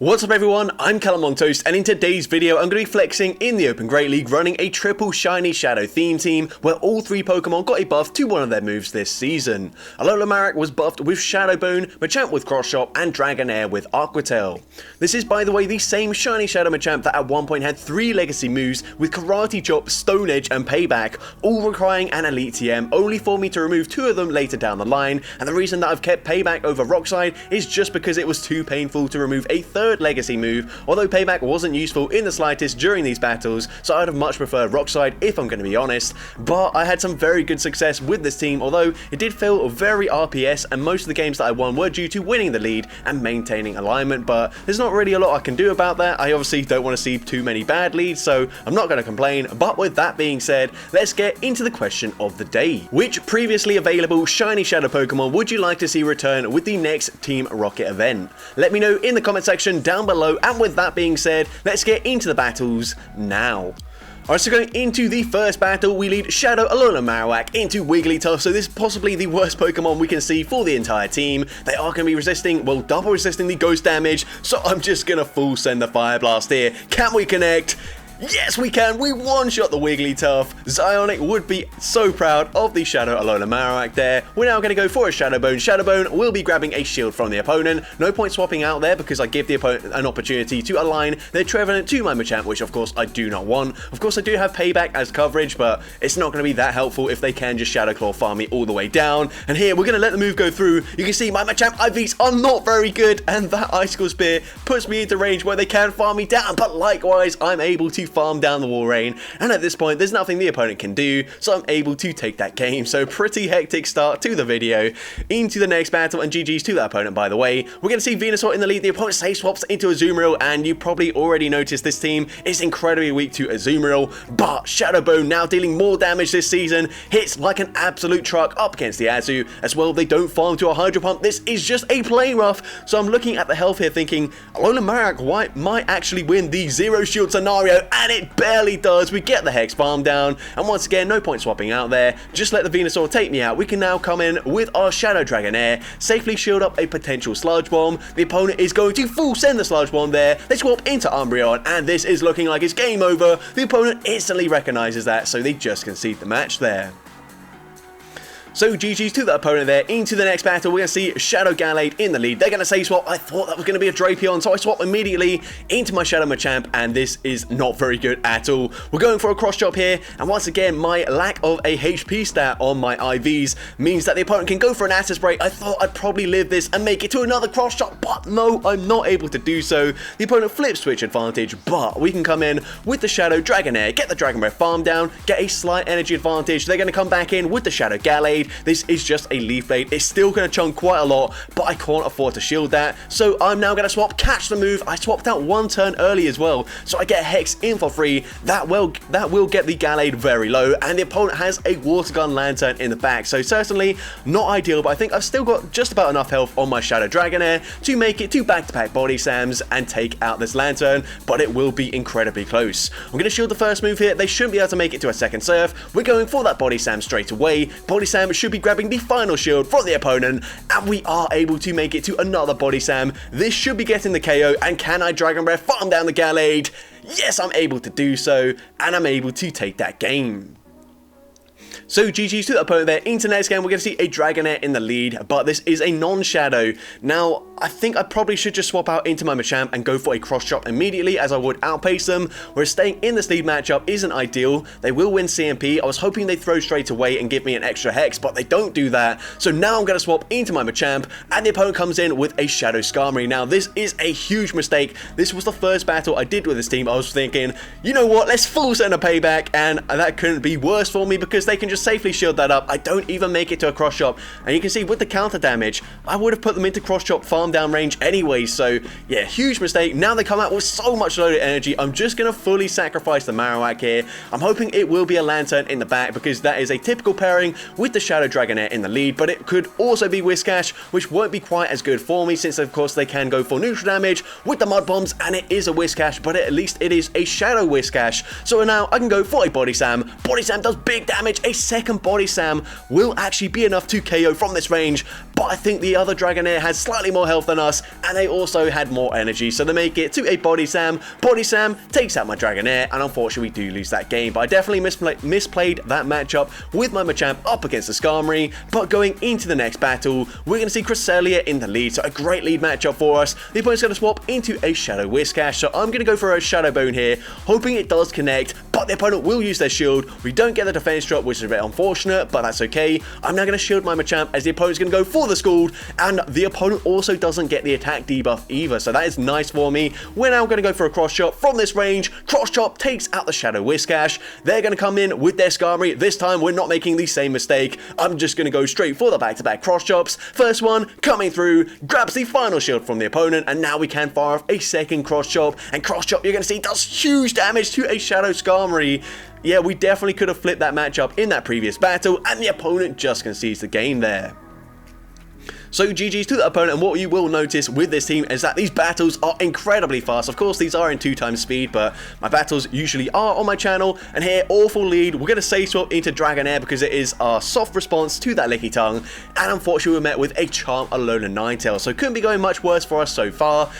What's up everyone, I'm CallumOnToast, and in today's video I'm going to be flexing in the Open Great League running a triple shiny shadow theme team where all three Pokemon got a buff to one of their moves this season. Alola Marek was buffed with Shadow Bone, Machamp with Cross Chop, and Dragonair with Aqua Tail. This is by the way the same shiny Shadow Machamp that at one point had 3 legacy moves with Karate Chop, Stone Edge, and Payback, all requiring an Elite TM, only for me to remove 2 of them later down the line, and the reason that I've kept Payback over Rockslide is just because it was too painful to remove a third legacy move, although Payback wasn't useful in the slightest during these battles, so I'd have much preferred Rockslide if I'm going to be honest, but I had some very good success with this team, although it did feel very RPS and most of the games that I won were due to winning the lead and maintaining alignment, but there's not really a lot I can do about that. I obviously don't want to see too many bad leads, so I'm not going to complain, but with that being said, let's get into the question of the day. Which previously available shiny shadow Pokemon would you like to see return with the next Team Rocket event? Let me know in the comment section down below, and with that being said, let's get into the battles now. Alright, so going into the first battle, we lead Shadow Alola Marowak into Wigglytuff, so this is possibly the worst Pokemon we can see for the entire team. They are going to be resisting, well, double resisting the ghost damage, so I'm just going to full send the Fire Blast here. Can we connect? Yes, we can. We one-shot the Wigglytuff. Zionic would be so proud of the Shadow Alola Marowak there. We're now going to go for a Shadow Bone. Shadow Bone will be grabbing a shield from the opponent. No point swapping out there because I give the opponent an opportunity to align their Trevenant to my Machamp, which of course I do not want. Of course I do have Payback as coverage, but it's not going to be that helpful if they can just Shadow Claw farm me all the way down. And here we're going to let the move go through. You can see my Machamp IVs are not very good, and that Icicle Spear puts me into range where they can farm me down, but likewise I'm able to farm down the Walrein, and at this point there's nothing the opponent can do, so I'm able to take that game. So pretty hectic start to the video. Into the next battle, and GG's to that opponent by the way. We're going to see Venusaur in the lead. The opponent safe swaps into Azumarill, and you probably already noticed this team is incredibly weak to Azumarill, but Shadow Bone now dealing more damage this season, hits like an absolute truck up against the Azu. As well, they don't farm to a Hydro Pump. This is just a plane rough, so I'm looking at the health here thinking Alola Marowak might actually win the zero shield scenario, and it barely does. We get the Hex Farm down, and once again, no point swapping out there. Just let the Venusaur take me out. We can now come in with our Shadow Dragonair, safely shield up a potential Sludge Bomb. The opponent is going to full send the Sludge Bomb there. They swap into Umbreon, and this is looking like it's game over. The opponent instantly recognizes that, so they just concede the match there. So GG's to that opponent there. Into the next battle, we're going to see Shadow Gallade in the lead. They're going to say swap. I thought that was going to be a Drapion, so I swap immediately into my Shadow Machamp, and this is not very good at all. We're going for a Cross Chop here, and once again, my lack of a HP stat on my IVs means that the opponent can go for an Acid Spray. I thought I'd probably live this and make it to another Cross Chop, but no, I'm not able to do so. The opponent flips Switch advantage, but we can come in with the Shadow Dragonair, get the Dragon Breath farm down, get a slight energy advantage. They're going to come back in with the Shadow Gallade. This is just a Leaf Blade. It's still going to chunk quite a lot, but I can't afford to shield that. So I'm now going to swap, catch the move. I swapped out 1 turn early as well, so I get Hex in for free. That will get the Gallade very low, and the opponent has a Water Gun Lantern in the back. So certainly not ideal, but I think I've still got just about enough health on my Shadow Dragonair to make it to back-to-back Body Slams and take out this Lantern, but it will be incredibly close. I'm going to shield the first move here. They shouldn't be able to make it to a second Surf. We're going for that Body Slam straight away. Body Slam should be grabbing the final shield from the opponent, and we are able to make it to another Body Slam. This should be getting the KO, and can I Dragon Breath farm down the Gallade? Yes, I'm able to do so, and I'm able to take that game. So GG's to the opponent there. Into next game, we're going to see a Dragonair in the lead, but this is a non-shadow. Now, I think I probably should just swap out into my Machamp and go for a Cross Chop immediately, as I would outpace them, whereas staying in this lead matchup isn't ideal. They will win CMP. I was hoping they'd throw straight away and give me an extra Hex, but they don't do that. So now I'm going to swap into my Machamp, and the opponent comes in with a Shadow Skarmory. Now, this is a huge mistake. This was the first battle I did with this team. I was thinking, you know what, let's full send a Payback, and that couldn't be worse for me because they can just safely shield that up. I don't even make it to a Cross Chop, and you can see with the counter damage, I would have put them into Cross Chop farm down range anyway. So yeah, huge mistake. Now they come out with so much loaded energy. I'm just going to fully sacrifice the Marowak here. I'm hoping it will be a Lantern in the back because that is a typical pairing with the Shadow Dragonair in the lead, but it could also be Whiscash, which won't be quite as good for me since of course they can go for neutral damage with the Mud Bombs, and it is a Whiscash, but at least it is a Shadow Whiscash. So now I can go for a Body Slam. Body Slam does big damage, a second Body Slam will actually be enough to KO from this range, but I think the other Dragonair has slightly more health than us, and they also had more energy, so they make it to a Body Slam. Body Slam takes out my Dragonair, and unfortunately we do lose that game, but I definitely misplayed that matchup with my Machamp up against the Skarmory. But going into the next battle, we're going to see Cresselia in the lead, so a great lead matchup for us. The opponent's going to swap into a Shadow Whiscash, so I'm going to go for a Shadow Bone here, hoping it does connect, but the opponent will use their shield. We don't get the defense drop, which is a bit unfortunate, but that's okay. I'm now going to shield my Machamp as the opponent's going to go for the Scald, and the opponent also doesn't get the attack debuff either, so that is nice for me. We're now going to go for a Cross Chop from this range. Cross Chop takes out the Shadow Whiscash. They're going to come in with their Skarmory. This time we're not making the same mistake. I'm just going to go straight for the back-to-back Cross Chops. First one coming through, grabs the final shield from the opponent, and now we can fire off a second Cross Chop, and Cross Chop, you're going to see, does huge damage to a Shadow Skarmory. Yeah, we definitely could have flipped that matchup in that previous battle, and the opponent just concedes the game there. So GG's to the opponent, and what you will notice with this team is that these battles are incredibly fast. Of course, these are in 2x speed, but my battles usually are on my channel. And here, awful lead. We're going to Safe Swap into Dragonair because it is our soft response to that Licky Tongue. And unfortunately, we're met with a Charm, Alola Ninetales. So couldn't be going much worse for us so far.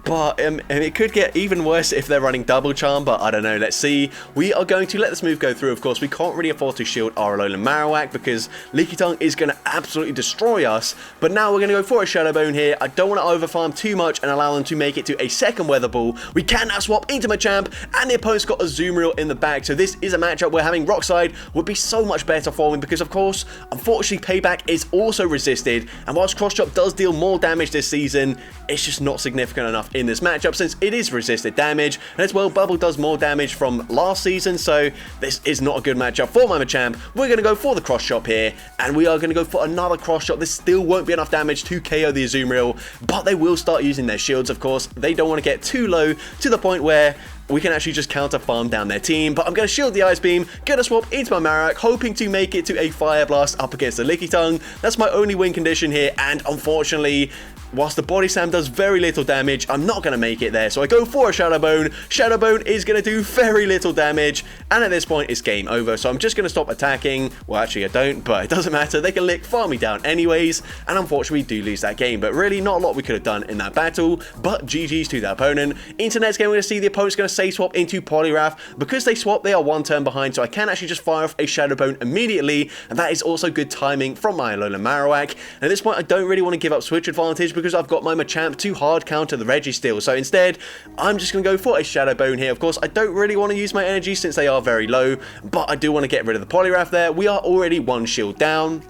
But it could get even worse if they're running Double Charm, but I don't know. Let's see. We are going to let this move go through. Of course, we can't really afford to shield our Alola Marowak because Licky Tongue is going to absolutely destroy us. But now we're going to go for a Shadow Bone here. I don't want to overfarm too much and allow them to make it to a second Weather Ball. We can now swap into Machamp, and the opponent's got a Azumarill in the back. So this is a matchup where having Rock Slide would be so much better for me because, of course, unfortunately, Payback is also resisted. And whilst Cross Chop does deal more damage this season, it's just not significant enough in this matchup since it is resisted damage. And as well, Bubble does more damage from last season, so this is not a good matchup for my Machamp. We're going to go for the Cross Chop here, and we are going to go for another Cross Chop. This still won't be enough damage to KO the Azumarill, but they will start using their shields, of course. They don't want to get too low to the point where we can actually just counter farm down their team. But I'm going to shield the Ice Beam, going to swap into my Marowak, hoping to make it to a Fire Blast up against the Licky Tongue. That's my only win condition here, and unfortunately, whilst the Body Slam does very little damage, I'm not going to make it there. So I go for a Shadow Bone. Shadow Bone is going to do very little damage, and at this point, it's game over. So I'm just going to stop attacking. Well, actually, I don't, but it doesn't matter. They can farm me down anyways, and unfortunately, we do lose that game. But really, not a lot we could have done in that battle, but GG's to that opponent. Into next game, we're going to see the opponent's going to Safe Swap into Poliwrath. Because they swap, they are one turn behind, so I can actually just fire off a Shadow Bone immediately, and that is also good timing from my Alola Marowak. And at this point, I don't really want to give up switch advantage because I've got my Machamp to hard counter the Registeel. So instead, I'm just going to go for a Shadow Bone here. Of course, I don't really want to use my energy since they are very low, but I do want to get rid of the Poliwrath there. We are already one shield down.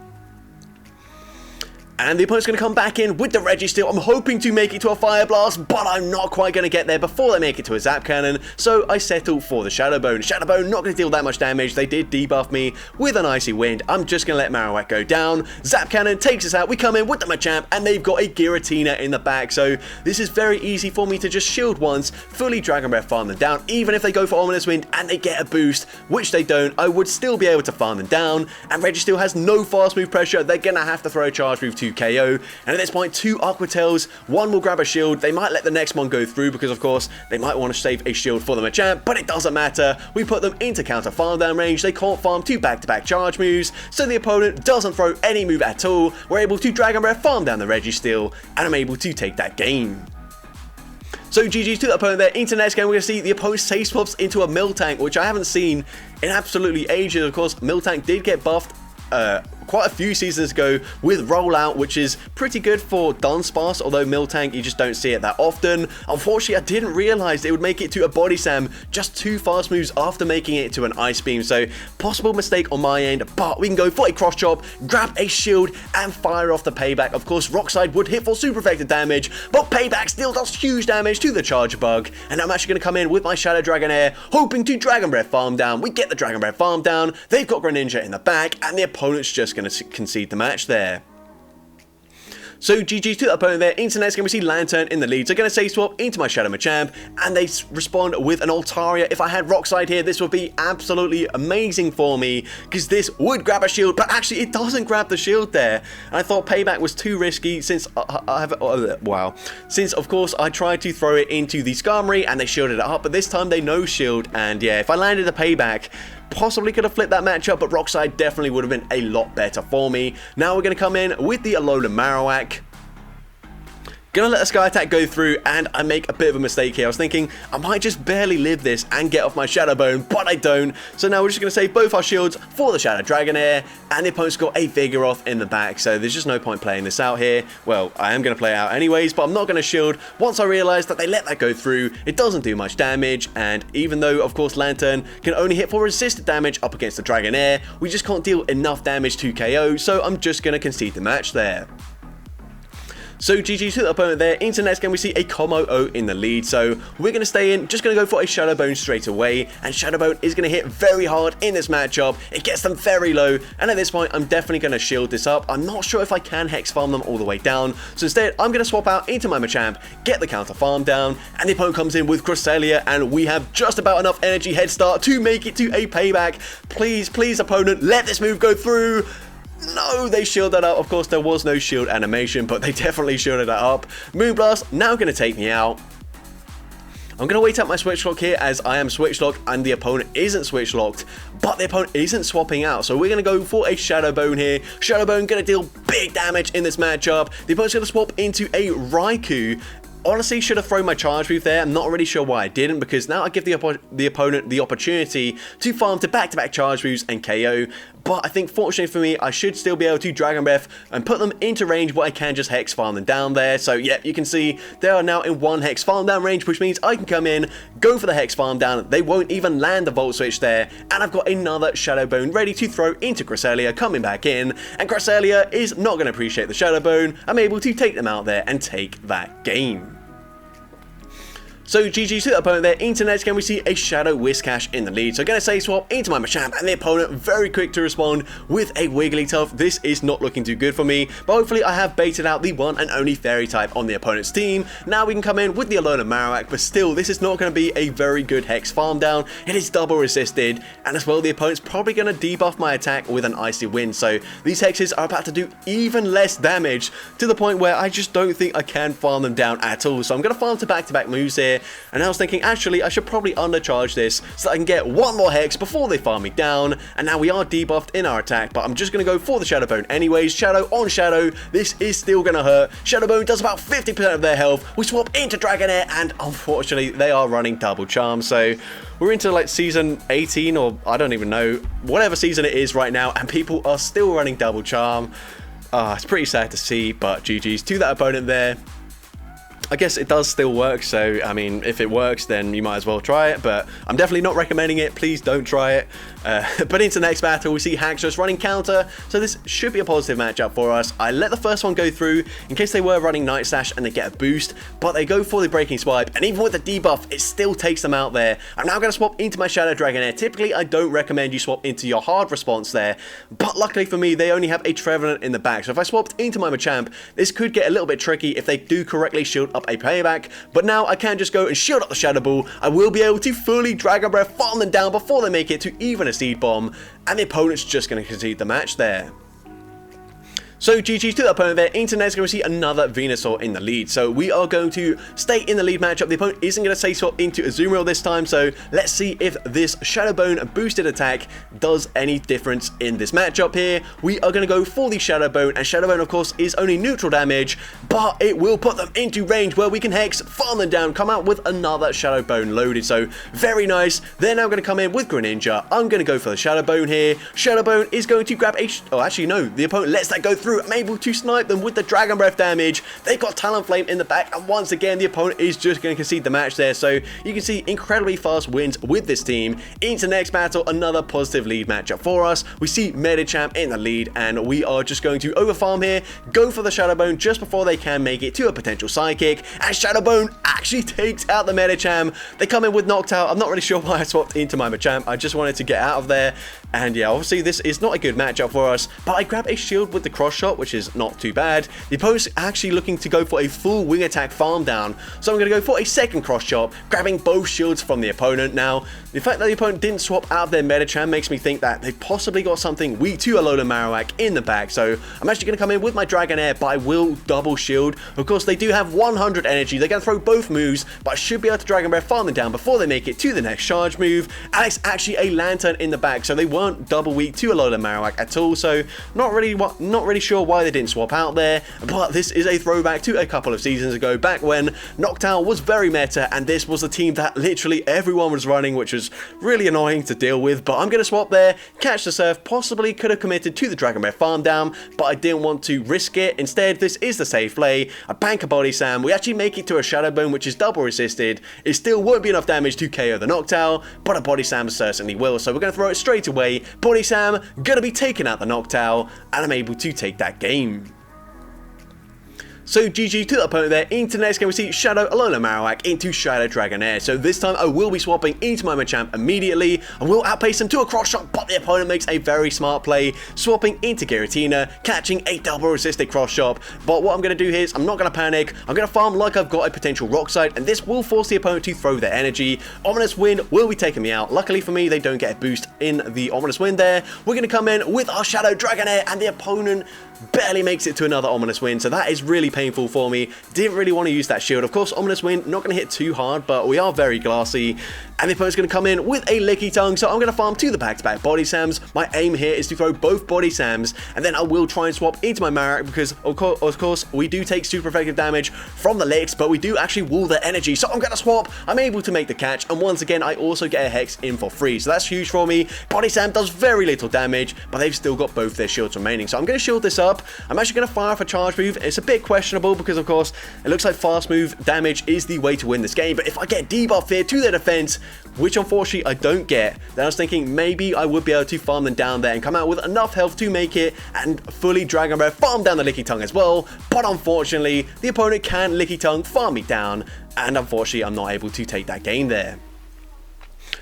And the opponent's going to come back in with the Registeel. I'm hoping to make it to a Fire Blast, but I'm not quite going to get there before they make it to a Zap Cannon. So I settle for the Shadow Bone. Shadow Bone not going to deal that much damage. They did debuff me with an Icy Wind. I'm just going to let Marowak go down. Zap Cannon takes us out. We come in with the Machamp, and they've got a Giratina in the back. So this is very easy for me to just shield once, fully Dragon Breath farm them down. Even if they go for Ominous Wind and they get a boost, which they don't, I would still be able to farm them down. And Registeel has no fast move pressure. They're going to have to throw a Charge Move to KO, and at this point, 2 Aqua Tails, one will grab a shield. They might let the next one go through because, of course, they might want to save a shield for the Machamp, but it doesn't matter. We put them into counter farm down range. They can't farm 2 back-to-back charge moves, so the opponent doesn't throw any move at all. We're able to Dragon Breath farm down the Registeel, and I'm able to take that game. So GG's to the opponent there. Into the next game, we're going to see the opponent Safe Swaps into a Miltank, which I haven't seen in absolutely ages. Of course, Miltank did get buffed quite a few seasons ago with Rollout, which is pretty good for Dunsparce, although Miltank, you just don't see it that often. Unfortunately, I didn't realize it would make it to a Body Slam just 2 fast moves after making it to an Ice Beam, so possible mistake on my end, but we can go for a Cross Chop, grab a shield, and fire off the Payback. Of course, Rock Slide would hit for super effective damage, but Payback still does huge damage to the Charge Bug, and I'm actually going to come in with my Shadow Dragonair, hoping to Dragon Breath farm down. We get the Dragon Breath farm down, they've got Greninja in the back, and the opponent's just going to concede the match there. So GG to the opponent there. Into the next game, we see Lantern in the lead. So going to Safe Swap into my Shadow Machamp, and they respond with an Altaria. If I had Rock Slide here, this would be absolutely amazing for me, because this would grab a shield, but actually it doesn't grab the shield there. And I thought Payback was too risky since since of course I tried to throw it into the Skarmory and they shielded it up, but this time they no shield, and yeah, if I landed a Payback, possibly could have flipped that matchup, but Rockside definitely would have been a lot better for me. Now we're going to come in with the Alola Marowak. Gonna let a Sky Attack go through, and I make a bit of a mistake here. I was thinking I might just barely live this and get off my Shadow Bone, but I don't. So now we're just gonna save both our shields for the Shadow Dragonair, and the opponent's got a Vigoroth in the back, so there's just no point playing this out here. Well, I am gonna play it out anyways, but I'm not gonna shield. Once I realized that they let that go through, it doesn't do much damage, and even though, of course, Lantern can only hit for resisted damage up against the Dragonair, we just can't deal enough damage to KO, so I'm just gonna concede the match there. So GG to the opponent there. Into next game we see a Como-O in the lead, so we're going to stay in, just going to go for a Shadow Bone straight away, and Shadow Bone is going to hit very hard in this matchup. It gets them very low, and at this point I'm definitely going to shield this up. I'm not sure if I can Hex Farm them all the way down, so instead I'm going to swap out into my Machamp, get the counter farm down, and the opponent comes in with Cresselia, and we have just about enough energy head start to make it to a payback. Please, please opponent, let this move go through. No, they shielded that up. Of course, there was no shield animation, but they definitely shielded that up. Moonblast now going to take me out. I'm going to wait out my switch lock here, as I am switch locked and the opponent isn't switch locked, but the opponent isn't swapping out. So we're going to go for a Shadow Bone here. Shadow Bone going to deal big damage in this matchup. The opponent's going to swap into a Raikou. Honestly, should have thrown my charge move there. I'm not really sure why I didn't, because now I give the opponent the opportunity to farm to back-to-back charge moves and KO. But I think, fortunately for me, I should still be able to Dragon Breath and put them into range where I can just Hex farm them down there. So yeah, you can see they are now in one Hex farm down range, which means I can come in, go for the Hex farm down. They won't even land the Volt Switch there. And I've got another Shadow Bone ready to throw into Cresselia coming back in. And Cresselia is not going to appreciate the Shadow Bone. I'm able to take them out there and take that game. So GG to the opponent there. Into next game we see a Shadow Whiscash in the lead. So going to say swap into my Machamp, and the opponent very quick to respond with a Wigglytuff. This is not looking too good for me, but hopefully I have baited out the one and only Fairy type on the opponent's team. Now we can come in with the Alola Marowak, but still this is not going to be a very good Hex farm down. It is double resisted, and as well the opponent's probably going to debuff my attack with an Icy Wind. So these Hexes are about to do even less damage, to the point where I just don't think I can farm them down at all. So I'm going to farm to back-to-back moves here. And I was thinking, actually, I should probably undercharge this so that I can get one more Hex before they farm me down. And now we are debuffed in our attack, but I'm just going to go for the Shadow Bone anyways. Shadow on Shadow. This is still going to hurt. Shadow Bone does about 50% of their health. We swap into Dragonair, and unfortunately, they are running Double Charm. So we're into like season 18, or I don't even know, whatever season it is right now, and people are still running Double Charm. It's pretty sad to see, but GG's to that opponent there. I guess it does still work, so I mean, if it works, then you might as well try it, but I'm definitely not recommending it. Please don't try it. But into the next battle, we see Haxorus running counter, so this should be a positive matchup for us. I let the first one go through in case they were running Night Slash and they get a boost, but they go for the Breaking Swipe, and even with the debuff, it still takes them out there. I'm now going to swap into my Shadow Dragonair. Typically, I don't recommend you swap into your hard response there, but luckily for me, they only have a Trevenant in the back, so if I swapped into my Machamp, this could get a little bit tricky if they do correctly shield up a payback. But now I can just go and shield up the Shadow Ball. I will be able to fully Dragon Breath, farm them down before they make it to even a Seed Bomb, and the opponent's just going to concede the match there. So GG to the opponent there. Into next going to see another Venusaur in the lead. So we are going to stay in the lead matchup. The opponent isn't going to say swap into Azumarill this time. So let's see if this Shadow Bone boosted attack does any difference in this matchup here. We are going to go for the Shadow Bone. And Shadow Bone, of course, is only neutral damage, but it will put them into range where we can Hex, farm them down, come out with another Shadow Bone loaded. So very nice. They're now going to come in with Greninja. I'm going to go for the Shadow Bone here. Shadow Bone is going to grab a... Oh, actually, no. The opponent lets that go through. I'm able to snipe them with the Dragon Breath damage. They've got Talonflame in the back, and once again the opponent is just going to concede the match there. So you can see incredibly fast wins with this team. Into next battle, another positive lead matchup for us. We see Medicham in the lead, and we are just going to overfarm here, go for the Shadow Bone just before they can make it to a potential Psychic, and Shadow Bone actually takes out the Medicham. They come in with Knocked Out. I'm not really sure why I swapped into my Machamp. I just wanted to get out of there. And yeah, obviously this is not a good matchup for us, but I grab a shield with the cross shot, which is not too bad. The opponent's actually looking to go for a full wing attack farm down, so I'm going to go for a second cross chop, grabbing both shields from the opponent. Now, the fact that the opponent didn't swap out of their Metachan makes me think that they've possibly got something weak to Alola Marowak in the back, so I'm actually going to come in with my Dragonair, but I will double shield. Of course, they do have 100 energy, they're going to throw both moves, but I should be able to Dragon Breath farm them down before they make it to the next charge move. And it's actually a Lantern in the back, so they weren't double weak to Alola Marowak at all, so not really sure why they didn't swap out there, but this is a throwback to a couple of seasons ago, back when Noctowl was very meta, and this was the team that literally everyone was running, which was really annoying to deal with. But I'm going to swap there, catch the surf, possibly could have committed to the Dragon Breath farm down, but I didn't want to risk it. Instead, this is the safe play. I bank a Body Slam, we actually make it to a Shadow Bone, which is double resisted. It still won't be enough damage to KO the Noctowl, but a Body Slam certainly will, so we're going to throw it straight away. Body Slam, going to be taking out the Noctowl, and I'm able to take that game. So GG to the opponent there. Into the next game we see Shadow Alola Marowak into Shadow Dragonair. So this time I will be swapping into my Machamp immediately. I will outpace him to a cross shot, but the opponent makes a very smart play, swapping into Giratina, catching a double resisted cross shot. But what I'm going to do here is I'm not going to panic. I'm going to farm like I've got a potential Rock Slide, and this will force the opponent to throw their energy. Ominous Wind will be taking me out. Luckily for me, they don't get a boost in the Ominous Wind there. We're going to come in with our Shadow Dragonair, and the opponent barely makes it to another Ominous Wind, so that is really painful for me. Didn't really want to use that shield. Of course, Ominous Wind not going to hit too hard, but we are very glassy, and the opponent's going to come in with a Licky Tongue, so I'm going to farm to the back-to-back Body Slams. My aim here is to throw both Body Slams, and then I will try and swap into my Marowak, because of course we do take super effective damage from the Licks, but we do actually wall their energy, so I'm going to swap. I'm able to make the catch, and once again I also get a Hex in for free, so that's huge for me. Body Slam does very little damage, but they've still got both their shields remaining, so I'm going to shield this up. I'm actually going to fire off a charge move. It's a bit questionable because, of course, it looks like fast move damage is the way to win this game. But if I get debuff here to their defense, which unfortunately I don't get, then I was thinking maybe I would be able to farm them down there and come out with enough health to make it and fully Dragon Breath farm down the Licky Tongue as well. But unfortunately, the opponent can Licky Tongue farm me down, and unfortunately I'm not able to take that game there.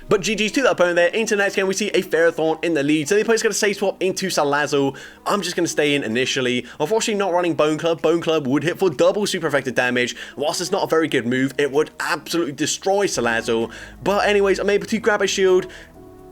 But GG's to that opponent there. Into the next game, we see a Ferrothorn in the lead. So the opponent's going to safe swap into Salazzle. I'm just going to stay in initially. Unfortunately, not running Bone Club. Bone Club would hit for double super effective damage. Whilst it's not a very good move, it would absolutely destroy Salazzle. But anyways, I'm able to grab a shield.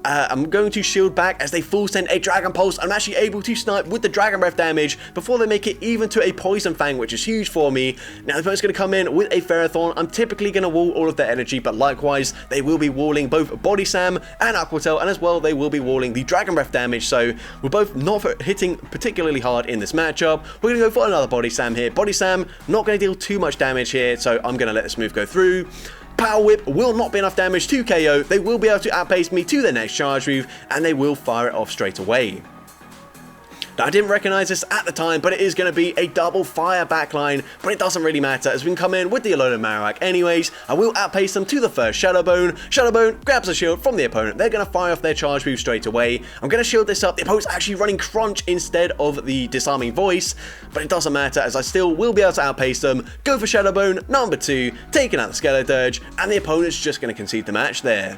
I'm going to shield back as they full send a Dragon Pulse. I'm actually able to snipe with the Dragon Breath damage before they make it even to a Poison Fang, which is huge for me. Now the opponent's going to come in with a Ferrothorn. I'm typically going to wall all of their energy, but likewise, they will be walling both Body Slam and Aqua Tail, and as well, they will be walling the Dragon Breath damage, so we're both not hitting particularly hard in this matchup. We're going to go for another Body Slam here. Body Slam, not going to deal too much damage here, so I'm going to let this move go through. Power Whip will not be enough damage to KO. They will be able to outpace me to their next charge move, and they will fire it off straight away. Now, I didn't recognize this at the time, but it is going to be a double fire backline, but it doesn't really matter as we can come in with the Alola Marowak anyways. I will outpace them to the first Shadow Bone. Shadow Bone grabs a shield from the opponent. They're going to fire off their charge move straight away. I'm going to shield this up. The opponent's actually running Crunch instead of the Disarming Voice, but it doesn't matter as I still will be able to outpace them. Go for Shadow Bone number 2, taking out the Skeledirge, and the opponent's just going to concede the match there.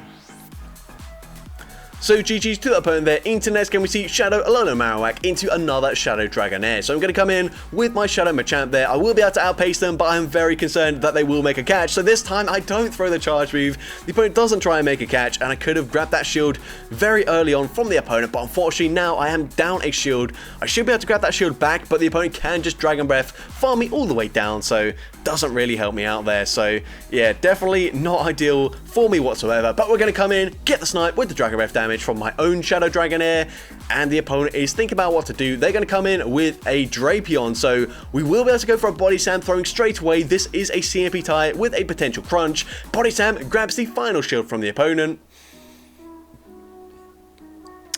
So GG's to the opponent there. Into the next game we see Shadow Alola Marowak into another Shadow Dragonair. So I'm going to come in with my Shadow Machamp there. I will be able to outpace them, but I'm very concerned that they will make a catch. So this time I don't throw the charge move. The opponent doesn't try and make a catch, and I could have grabbed that shield very early on from the opponent, but unfortunately now I am down a shield. I should be able to grab that shield back, but the opponent can just Dragon Breath, farm me all the way down, so doesn't really help me out there. So yeah, definitely not ideal for me whatsoever, but we're going to come in, get the snipe with the Dragon Breath damage from my own Shadow Dragonair, and the opponent is thinking about what to do. They're going to come in with a Drapion, so we will be able to go for a Body Slam, throwing straight away. This is a CMP tie with a potential Crunch. Body Slam grabs the final shield from the opponent.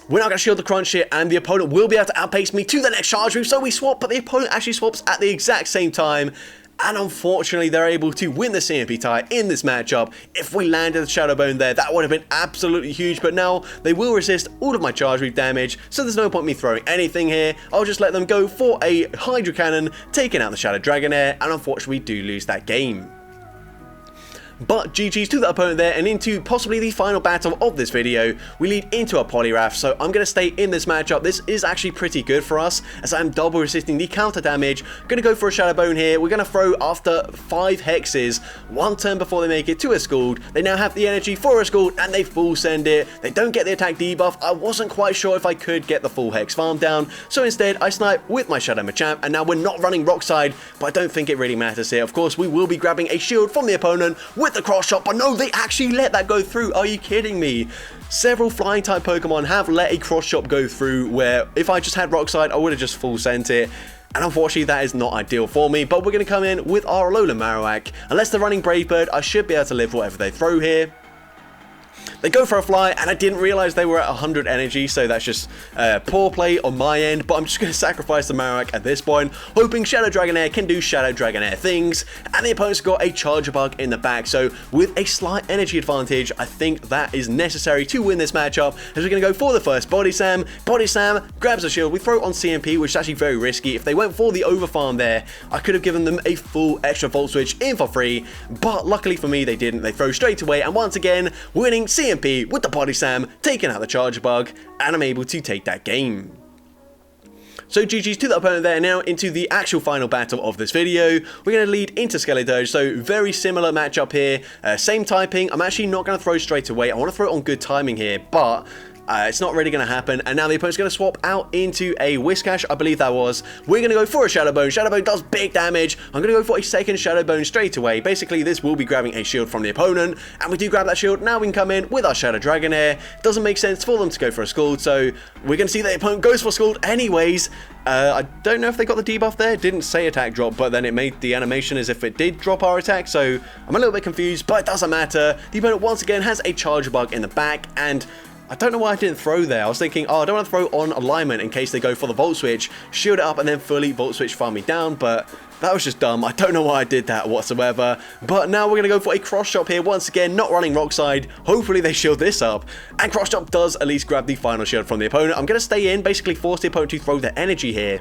We're not going to shield the Crunch here, and the opponent will be able to outpace me to the next charge move, so we swap, but the opponent actually swaps at the exact same time. And unfortunately, they're able to win the CMP tie in this matchup. If we landed the Shadow Bone there, that would have been absolutely huge. But now they will resist all of my charge move damage, so there's no point me throwing anything here. I'll just let them go for a Hydro Cannon, taking out the Shadow Dragonair, and unfortunately, we do lose that game. But GG's to the opponent there, and into possibly the final battle of this video, we lead into a Poliwrath, so I'm going to stay in this matchup. This is actually pretty good for us, as I'm double resisting the counter damage. Going to go for a Shadow Bone here. We're going to throw after 5 hexes, 1 turn before they make it to a Scald. They now have the energy for a Scald, and they full send it. They don't get the attack debuff. I wasn't quite sure if I could get the full hex farm down, so instead I snipe with my Shadow Machamp, and now we're not running Rock Slide, but I don't think it really matters here. Of course, we will be grabbing a shield from the opponent with the cross shot, but no, they actually let that go through. Are you kidding me? Several flying type Pokemon have let a cross shot go through, where if I just had Rock Slide, I would have just full sent it. And unfortunately, that is not ideal for me, but we're going to come in with our Alola Marowak. Unless they're running Brave Bird, I should be able to live whatever they throw here. They go for a fly, and I didn't realize they were at 100 energy, so that's just poor play on my end, but I'm just going to sacrifice the Marowak at this point, hoping Shadow Dragonair can do Shadow Dragonair things, and the opponent's got a Charger Bug in the back, so with a slight energy advantage, I think that is necessary to win this matchup, as we're going to go for the first Body Slam. Body Slam grabs a shield, we throw on CMP, which is actually very risky. If they went for the Overfarm there, I could have given them a full extra Volt Switch in for free, but luckily for me, they didn't. They throw straight away, and once again, winning CMP with the Body Slam, taking out the Charger Bug, and I'm able to take that game. So GG's to the opponent there. Now into the actual final battle of this video. We're going to lead into Skeletor, so very similar matchup here, same typing. I'm actually not going to throw straight away. I want to throw it on good timing here, but it's not really going to happen, and now the opponent's going to swap out into a Whiscash, I believe that was. We're going to go for a Shadow Bone. Shadow Bone does big damage. I'm going to go for a second Shadow Bone straight away. Basically, this will be grabbing a shield from the opponent, and we do grab that shield. Now we can come in with our Shadow Dragonair. Doesn't make sense for them to go for a Scald, so we're going to see that the opponent goes for Scald anyways. I don't know if they got the debuff there. It didn't say attack drop, but then it made the animation as if it did drop our attack, so I'm a little bit confused, but it doesn't matter. The opponent once again has a Charger Bug in the back, and I don't know why I didn't throw there. I was thinking, oh, I don't want to throw on alignment in case they go for the Volt Switch, shield it up, and then fully Volt Switch farm me down, but that was just dumb. I don't know why I did that whatsoever. But now we're going to go for a Cross Chop here. Once again, not running Rock Slide. Hopefully they shield this up. And Cross Chop does at least grab the final shield from the opponent. I'm going to stay in, basically force the opponent to throw their energy here,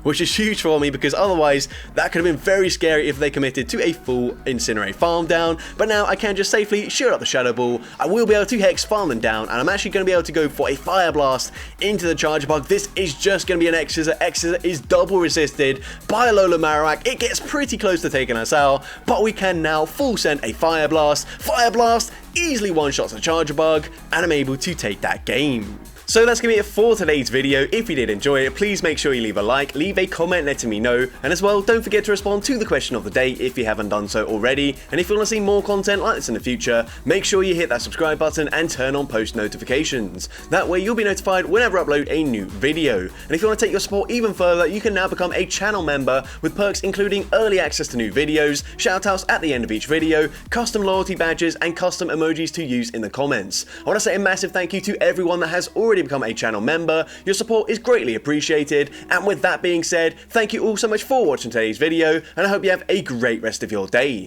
which is huge for me, because otherwise that could have been very scary if they committed to a full Incinerate farm down. But now I can just safely shield up the Shadow Ball. I will be able to Hex farm them down, and I'm actually going to be able to go for a Fire Blast into the Charger Bug. This is just going to be an X-Scissor. X-Scissor is double resisted by Alola Marowak. It gets pretty close to taking us out, but we can now full send a Fire Blast. Fire Blast easily one-shots the Charger Bug, and I'm able to take that game. So that's going to be it for today's video. If you did enjoy it, please make sure you leave a like, leave a comment letting me know, and as well, don't forget to respond to the question of the day if you haven't done so already. And if you want to see more content like this in the future, make sure you hit that subscribe button and turn on post notifications. That way you'll be notified whenever I upload a new video. And if you want to take your support even further, you can now become a channel member with perks including early access to new videos, shoutouts at the end of each video, custom loyalty badges, and custom emojis to use in the comments. I want to say a massive thank you to everyone that has already become a channel member. Your support is greatly appreciated, and with that being said, thank you all so much for watching today's video, and I hope you have a great rest of your day.